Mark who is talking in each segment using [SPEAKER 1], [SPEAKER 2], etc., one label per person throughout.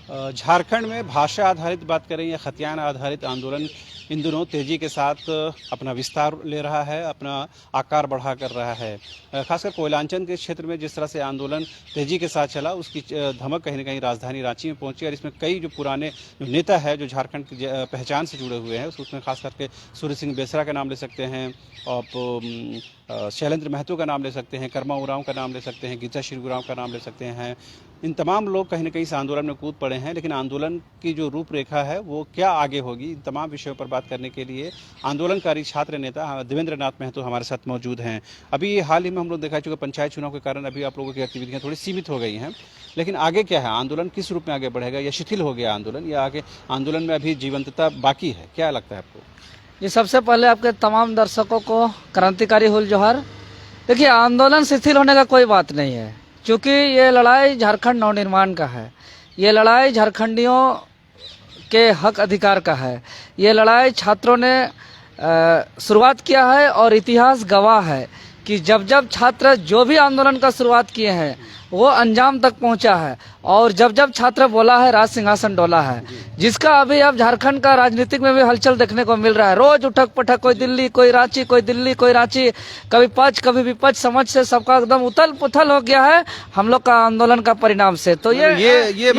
[SPEAKER 1] झारखंड में भाषा आधारित बात करें या खतियान आधारित आंदोलन इन दिनों तेज़ी के साथ अपना विस्तार ले रहा है, अपना आकार बढ़ा कर रहा है। खासकर कोयलांचल के क्षेत्र में जिस तरह से आंदोलन तेज़ी के साथ चला, उसकी धमक कहीं न कहीं राजधानी रांची में पहुंची और इसमें कई जो पुराने जो नेता है जो झारखंड की पहचान से जुड़े हुए हैं, उसमें खास करके सूर्य सिंह बेसरा का नाम ले सकते हैं और शैलेंद्र महतो का नाम ले सकते हैं, कर्मा उरांव का नाम ले सकते हैं, गीता श्री उरांव का नाम ले सकते हैं। इन तमाम लोग कहीं न कहीं इस आंदोलन में कूद पड़े हैं, लेकिन आंदोलन की जो रूपरेखा है वो क्या आगे होगी, इन तमाम विषयों पर बात करने के लिए आंदोलनकारी छात्र नेता देवेंद्र नाथ महतो हमारे साथ मौजूद हैं। अभी हाल ही में हम लोग देखा चुके पंचायत चुनाव के कारण अभी आप लोगों की गतिविधियाँ थोड़ी सीमित हो गई हैं, लेकिन आगे क्या है? आंदोलन किस रूप में आगे बढ़ेगा, या शिथिल हो गया आंदोलन, या आगे आंदोलन में अभी जीवंतता बाकी है? क्या लगता है आपको?
[SPEAKER 2] जी, सबसे पहले आपके तमाम दर्शकों को क्रांतिकारी हुल जोहार। देखिए, आंदोलन शिथिल होने का कोई बात नहीं है, क्योंकि ये लड़ाई झारखंड नवनिर्माण का है। ये लड़ाई झारखंडियों के हक अधिकार का है। ये लड़ाई छात्रों ने शुरुआत किया है और इतिहास गवाह है कि जब जब छात्र जो भी आंदोलन का शुरुआत किए हैं वो अंजाम तक पहुंचा है, और जब जब छात्र बोला है राज सिंहासन डोला है, जिसका अभी अब झारखंड का राजनीतिक में भी हलचल देखने को मिल रहा है। रोज उठक पटक, कोई दिल्ली कोई रांची, कोई दिल्ली कोई रांची, कभी पक्ष कभी विपक्ष, समझ से सबका एकदम उथल पुथल हो गया है हम लोग का आंदोलन का परिणाम से। तो ये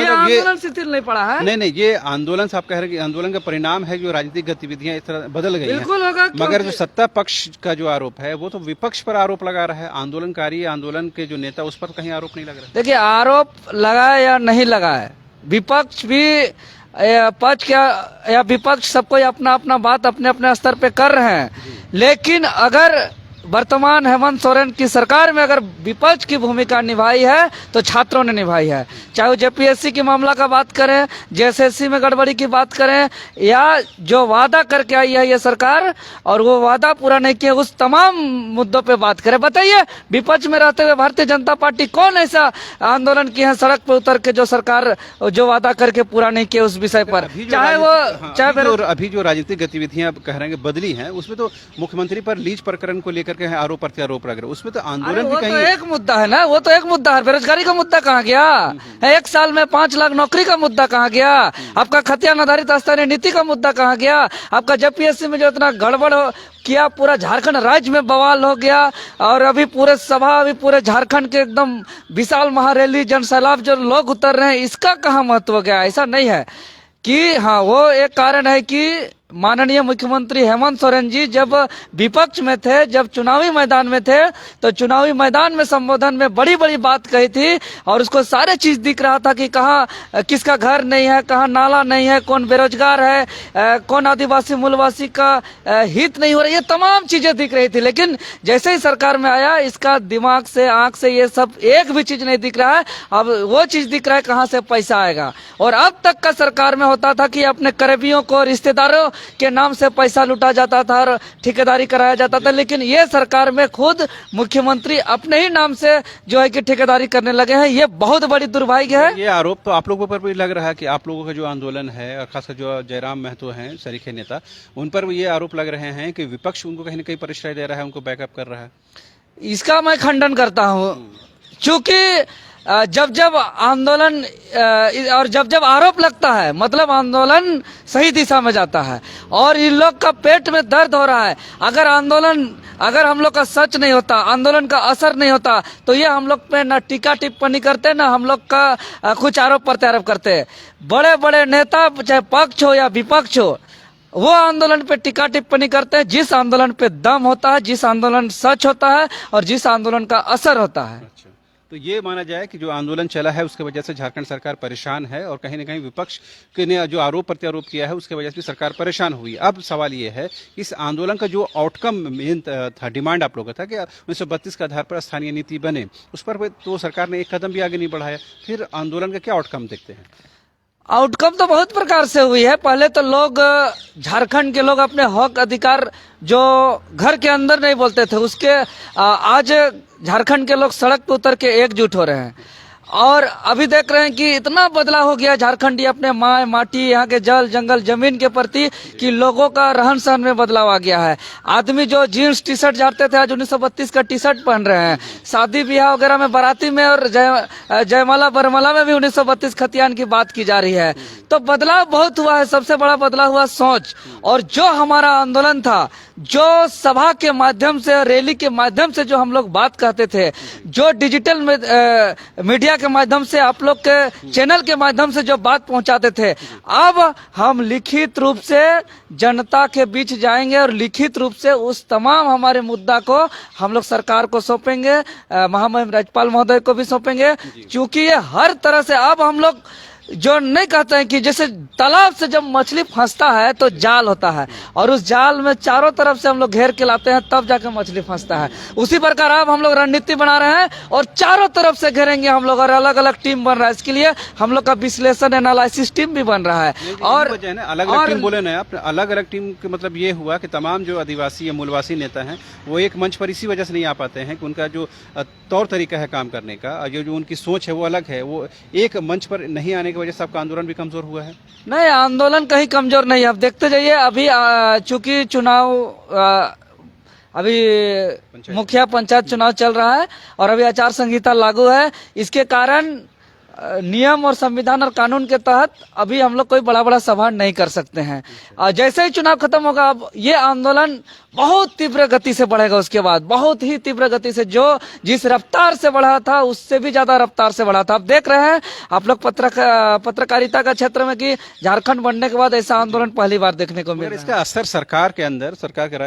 [SPEAKER 2] आंदोलन शिथिल नहीं पड़ा है।
[SPEAKER 1] नहीं, ये आंदोलन आप कह रहे हैं कि आंदोलन का परिणाम है जो राजनीतिक गतिविधियां इस तरह बदल गई हैं।
[SPEAKER 2] बिल्कुल होगा,
[SPEAKER 1] मगर जो सत्ता पक्ष का जो आरोप है वो तो विपक्ष पर आरोप लगा रहा है। आंदोलनकारी, आंदोलन के जो नेता, उस पर कहीं आरोप नहीं लग रहा है।
[SPEAKER 2] देखिए, आरोप लगाए या नहीं लगाए, विपक्ष भी पक्ष या विपक्ष सबको अपना अपना बात अपने अपने स्तर पे कर रहे हैं, लेकिन अगर वर्तमान हेमंत सोरेन की सरकार में अगर विपक्ष की भूमिका निभाई है तो छात्रों ने निभाई है। चाहे वो जेपीएससी की मामला का बात करें, जेएसएससी में गड़बड़ी की बात करें, या जो वादा करके आई है ये सरकार और वो वादा पूरा नहीं किया, उस तमाम मुद्दों पे बात करें। बताइए, विपक्ष में रहते हुए भारतीय जनता पार्टी कौन ऐसा आंदोलन किए हैं सड़क पे उतर के जो सरकार जो वादा करके पूरा नहीं किया उस विषय पर?
[SPEAKER 1] अभी जो राजनीतिक गतिविधियां कह रहे हैं बदली हैं, उसमें तो मुख्यमंत्री पर लीज प्रकरण को लेकर के आरोप प्रत्यारोप लग रहे, उसमें तो आंदोलन भी कहीं
[SPEAKER 2] तो एक मुद्दा है ना, वो तो एक मुद्दा है। बेरोजगारी का मुद्दा कहाँ गया? एक साल में 5 लाख नौकरी का मुद्दा कहाँ गया? आपका खतियान आधारित स्थानीय नीति का मुद्दा कहाँ गया? आपका जेपीएससी में जो इतना गड़बड़ किया, पूरा झारखंड राज्य में बवाल हो गया, और अभी पूरे झारखंड के एकदम विशाल महारैली जनसैलाब जो लोग उतर रहे हैं, इसका कहाँ महत्व गया? ऐसा नहीं है कि हाँ, वो एक कारण है कि माननीय मुख्यमंत्री हेमंत सोरेन जी जब विपक्ष में थे, जब चुनावी मैदान में थे, तो चुनावी मैदान में संबोधन में बड़ी बड़ी बात कही थी, और उसको सारे चीज दिख रहा था कि कहाँ किसका घर नहीं है, कहाँ नाला नहीं है, कौन बेरोजगार है, कौन आदिवासी मूलवासी का हित नहीं हो रहा, ये तमाम चीजें दिख रही थी। लेकिन जैसे ही सरकार में आया, इसका दिमाग से, आंख से ये सब एक भी चीज नहीं दिख रहा है। अब वो चीज दिख रहा है कहाँ से पैसा आएगा। और अब तक का सरकार में होता था कि अपने करीबियों को, रिश्तेदारों के नाम से पैसा लूटा जाता था और ठेकेदारी कराया जाता था, लेकिन ये सरकार में खुद मुख्यमंत्री अपने ही नाम से जो है कि ठेकेदारी करने लगे हैं। ये बहुत बड़ी दुर्भाग्य है।
[SPEAKER 1] ये आरोप तो आप लोगों पर भी लग रहा है कि आप लोगों का जो आंदोलन है, और खासकर जो जयराम महतो हैं सरीखे नेता, उन पर ये आरोप लग रहे हैं कि विपक्ष उनको कहीं न कहीं परिश्रय दे रहा है, उनको बैकअप कर रहा है।
[SPEAKER 2] इसका मैं खंडन करता हूँ, क्योंकि जब जब आंदोलन और जब जब आरोप लगता है, मतलब आंदोलन सही दिशा में जाता है, और इन लोग का पेट में दर्द हो रहा है। अगर हम लोग का सच नहीं होता, आंदोलन का असर नहीं होता, तो ये हम लोग पे ना टीका टिप्पणी करते, ना हम लोग का कुछ आरोप प्रत्यारोप करते। बड़े बड़े नेता, चाहे पक्ष हो या विपक्ष हो, वो आंदोलन पे टीका टिप्पणी करते हैं जिस आंदोलन पे दम होता है, जिस आंदोलन सच होता है, और जिस आंदोलन का असर होता है।
[SPEAKER 1] तो ये माना जाए कि जो आंदोलन चला है उसके वजह से झारखंड सरकार परेशान है, और कहीं ना कहीं विपक्ष के ने जो आरोप प्रत्यारोप किया है उसके वजह से सरकार परेशान हुई। अब सवाल ये है, इस आंदोलन का जो आउटकम मेन था, डिमांड आप लोगों का था कि 1932 के आधार पर स्थानीय नीति बने, उस पर तो सरकार ने एक कदम भी आगे नहीं बढ़ाया। फिर आंदोलन का क्या आउटकम देखते हैं?
[SPEAKER 2] आउटकम तो बहुत प्रकार से हुई है। पहले तो लोग, झारखंड के लोग अपने हक अधिकार जो घर के अंदर नहीं बोलते थे, उसके आज झारखंड के लोग सड़क पर उतर के एकजुट हो रहे हैं। और अभी देख रहे हैं कि इतना बदलाव हो गया झारखंडी अपने माँ माटी यहाँ के जल जंगल जमीन के प्रति कि लोगों का रहन सहन में बदलाव आ गया है। आदमी जो जीन्स टी शर्ट जाते थे आज 1932 का टी शर्ट पहन रहे हैं। शादी ब्याह वगैरह में बाराती में और जयमाला बरमाला में भी 1932 खतियान की बात की जा रही है। तो बदलाव बहुत हुआ है। सबसे बड़ा बदलाव हुआ सोच। और जो हमारा आंदोलन था, जो सभा के माध्यम से रैली के माध्यम से जो हम लोग बात कहते थे, जो डिजिटल मीडिया के माध्यम से आप लोग के चैनल के माध्यम से जो बात पहुंचाते थे, अब हम लिखित रूप से जनता के बीच जाएंगे और लिखित रूप से उस तमाम हमारे मुद्दा को हम लोग सरकार को सौंपेंगे, महामहिम राज्यपाल महोदय को भी सौंपेंगे। क्योंकि ये हर तरह से अब हम लोग जो नहीं कहते हैं कि जैसे तालाब से जब मछली फंसता है तो जाल होता है और उस जाल में चारों तरफ से हम लोग घेर के लाते हैं तब जाकर मछली फंसता है। उसी प्रकार अब हम लोग रणनीति बना रहे हैं और चारों तरफ से घेरेंगे हम लोग और अलग अलग टीम बन रहा है। इसके लिए हम लोग का विश्लेषण एनालिसिस टीम भी बन रहा है। और
[SPEAKER 1] अलग अलग टीम बोले ना आप, अलग अलग टीम के मतलब ये हुआ कि तमाम जो आदिवासी या मूलवासी नेता हैं वो एक मंच पर इसी वजह से नहीं आ पाते हैं कि उनका जो तौर तरीका है काम करने का, जो उनकी सोच है वो अलग है। वो एक मंच पर नहीं आने की वजह से आपका आंदोलन भी कमजोर हुआ है?
[SPEAKER 2] नहीं, आंदोलन कहीं कमजोर नहीं है। अब देखते जाइए, अभी चूंकि चुनाव अभी मुखिया पंचायत चुनाव चल रहा है और अभी आचार संहिता लागू है। इसके कारण नियम और संविधान और कानून के तहत अभी हम लोग कोई बड़ा बड़ा सभा नहीं कर सकते हैं। जैसे ही चुनाव खत्म होगा अब ये आंदोलन बहुत तीव्र गति से बढ़ेगा। उसके बाद बहुत ही तीव्र गति से, जो जिस रफ्तार से बढ़ा था उससे भी ज्यादा रफ्तार से बढ़ा था। आप देख रहे हैं आप लोग पत्रकारिता का क्षेत्र में कि झारखंड बनने के बाद ऐसा आंदोलन पहली बार देखने को मिल रहा है।
[SPEAKER 1] इसका असर सरकार के अंदर, सरकार के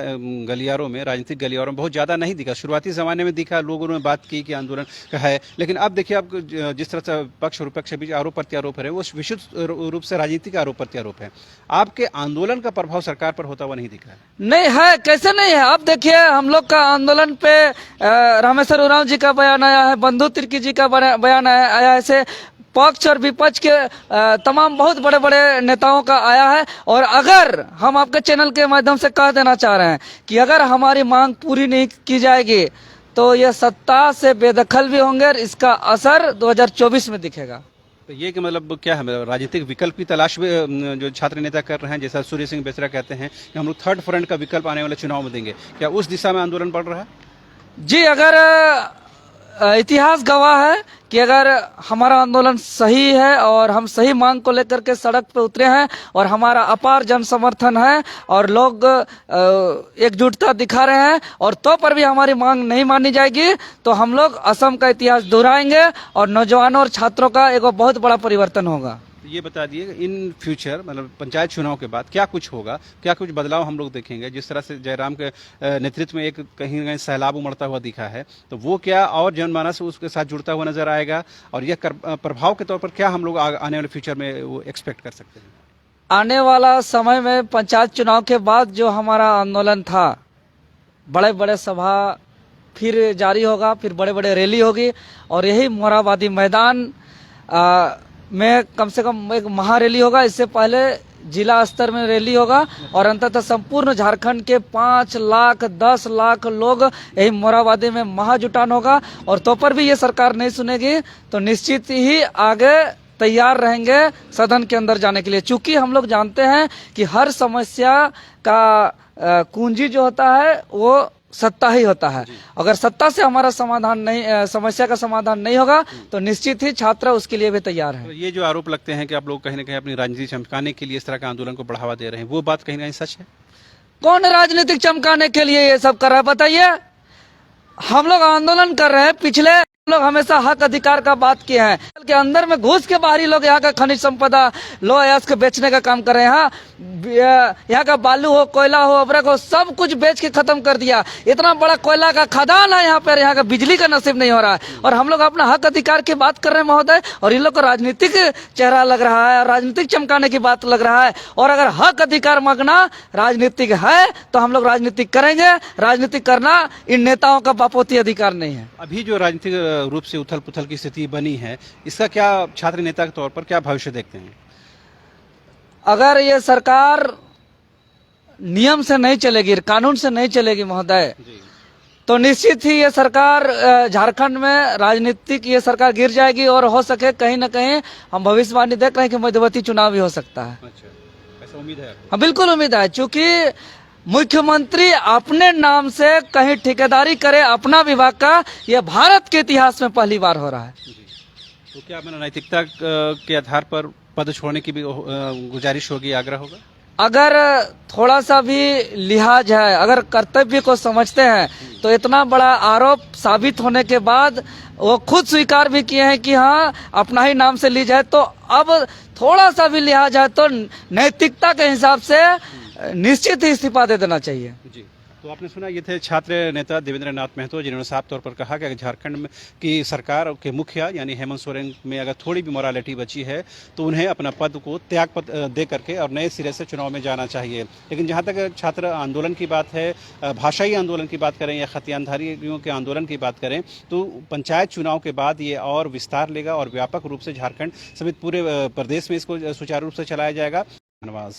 [SPEAKER 1] गलियारों में, राजनीतिक गलियारों में बहुत ज्यादा नहीं दिखा। शुरुआती जमाने में दिखा, लोगों ने बात की कि आंदोलन का है, लेकिन अब देखिए आप जिस तरह से पक्ष और विपक्ष के बीच आरोप प्रत्यारोप है वो विशुद्ध रूप से राजनीतिक आरोप प्रत्यारोप है। आपके आंदोलन का प्रभाव सरकार पर होता हुआ नहीं दिखा है?
[SPEAKER 2] नहीं है, कैसे नहीं है। आप देखिए हम लोग का आंदोलन पे रामेश्वर उरांव जी का बयान आया है, बंधु तिर्की जी का बयान आया है। ऐसे पक्ष और विपक्ष के तमाम बहुत बड़े बड़े नेताओं का आया है। और अगर हम आपके चैनल के माध्यम से कह देना चाह रहे हैं कि अगर हमारी मांग पूरी नहीं की जाएगी तो ये सत्ता से बेदखल भी होंगे और इसका असर 2024 में दिखेगा।
[SPEAKER 1] तो ये कि मतलब क्या है, राजनीतिक विकल्प की तलाश में जो छात्र नेता कर रहे हैं, जैसा सूर्य सिंह बेसरा कहते हैं कि हम लोग थर्ड फ्रंट का विकल्प आने वाले चुनाव में देंगे, क्या उस दिशा में आंदोलन बढ़ रहा है?
[SPEAKER 2] जी, अगर इतिहास गवाह है कि अगर हमारा आंदोलन सही है और हम सही मांग को लेकर के सड़क पे उतरे हैं और हमारा अपार जन समर्थन है और लोग एकजुटता दिखा रहे हैं और तो पर भी हमारी मांग नहीं मानी जाएगी तो हम लोग असम का इतिहास दोहराएंगे और नौजवानों और छात्रों का एक बहुत बड़ा परिवर्तन होगा।
[SPEAKER 1] ये बता दिए इन फ्यूचर मतलब पंचायत चुनाव के बाद क्या कुछ होगा, क्या कुछ बदलाव हम लोग देखेंगे? जिस तरह से जयराम के नेतृत्व में एक कहीं न कहीं सैलाब उमड़ता हुआ दिखा है, तो वो क्या और जनमानस उसके साथ जुड़ता हुआ नजर आएगा और यह प्रभाव के तौर पर क्या हम लोग आने वाले फ्यूचर में वो एक्सपेक्ट कर सकते हैं?
[SPEAKER 2] आने वाला समय में पंचायत चुनाव के बाद जो हमारा आंदोलन था, बड़े बड़े सभा फिर जारी होगा, फिर बड़े बड़े रैली होगी और यही मोरहाबादी मैदान में कम से कम एक महारैली होगा। इससे पहले जिला स्तर में रैली होगा और अंततः संपूर्ण झारखंड के 5 लाख 10 लाख लोग यही मोरहाबादी में महाजुटान होगा। और तो पर भी ये सरकार नहीं सुनेगी तो निश्चित ही आगे तैयार रहेंगे सदन के अंदर जाने के लिए। चूंकि हम लोग जानते हैं कि हर समस्या का कुंजी जो होता है वो सत्ता ही होता है। अगर सत्ता से हमारा समाधान नहीं, समस्या का समाधान नहीं होगा तो निश्चित ही छात्र उसके लिए भी तैयार है।
[SPEAKER 1] तो ये जो आरोप लगते हैं कि आप लोग कहीं ना कहीं अपनी राजनीति चमकाने के लिए इस तरह का आंदोलन को बढ़ावा दे रहे हैं, वो बात कहीं ना कहीं सच है?
[SPEAKER 2] कौन राजनीतिक चमकाने के लिए ये सब कर रहा है बताइए? हम लोग आंदोलन कर रहे हैं, पिछले लोग हमेशा हक अधिकार का बात किए हैं के अंदर में घुस के बाहरी लोग यहाँ का खनिज संपदा लो अयस्क बेचने का काम कर रहे हैं। यहाँ का बालू हो, कोयला हो, अबरक हो, सब कुछ बेच के खत्म कर दिया। इतना बड़ा कोयला का खदान है यहाँ पर, यहाँ का बिजली का नसीब नहीं हो रहा है और हम लोग अपना हक अधिकार की बात कर रहे हैं महोदय। और इन लोग को राजनीतिक चेहरा लग रहा है, राजनीतिक चमकाने की बात लग रहा है। और अगर हक अधिकार मांगना राजनीतिक है तो हम लोग राजनीतिक करेंगे। राजनीतिक करना इन नेताओं का बापोती अधिकार नहीं है।
[SPEAKER 1] अभी जो राजनीतिक रूप से उथल पुथल की स्थिति बनी है, इसका क्या छात्र नेता के तौर पर क्या भविष्य देखते हैं?
[SPEAKER 2] अगर ये सरकार नियम से नहीं चलेगी, कानून से नहीं चलेगी महोदय, तो निश्चित ही ये सरकार झारखंड में राजनीतिक ये सरकार गिर जाएगी और हो सके कहीं ना कहीं हम भविष्यवाणी देख रहे हैं कि मध्यवर्ती चुनाव भी हो सकता है।
[SPEAKER 1] अच्छा, ऐसा उम्मीद है आपको?
[SPEAKER 2] हाँ बिल्कुल उम्मीद है, चूंकि मुख्यमंत्री अपने नाम से कहीं ठेकेदारी करे अपना विभाग का, ये भारत के इतिहास में पहली बार हो रहा है।
[SPEAKER 1] जी। तो क्या मैंने नैतिकता के आधार पर पद छोड़ने की भी गुजारिश होगी, आग्रह होगा?
[SPEAKER 2] अगर थोड़ा सा भी लिहाज है, अगर कर्तव्य को समझते हैं, तो इतना बड़ा आरोप साबित होने के बाद वो खुद स्वीकार भी किए हैं कि हाँ अपना ही नाम से ली जाए, तो अब थोड़ा सा भी लिहाज है तो नैतिकता के हिसाब से निश्चित ही इस्तीफा दे देना चाहिए।
[SPEAKER 1] जी। तो आपने सुना, ये थे छात्र नेता देवेंद्र नाथ महतो, जिन्होंने साफ तौर पर कहा कि अगर झारखंड में की सरकार के मुखिया यानी हेमंत सोरेन में अगर थोड़ी भी मोरालिटी बची है तो उन्हें अपना पद को त्याग दे करके और नए सिरे से चुनाव में जाना चाहिए। लेकिन जहाँ तक छात्र आंदोलन की बात है, भाषाई आंदोलन की बात करें या खतियानधारियों के आंदोलन की बात करें, तो पंचायत चुनाव के बाद ये और विस्तार लेगा और व्यापक रूप से झारखंड समेत पूरे प्रदेश में इसको सुचारू रूप से चलाया जाएगा। धन्यवाद।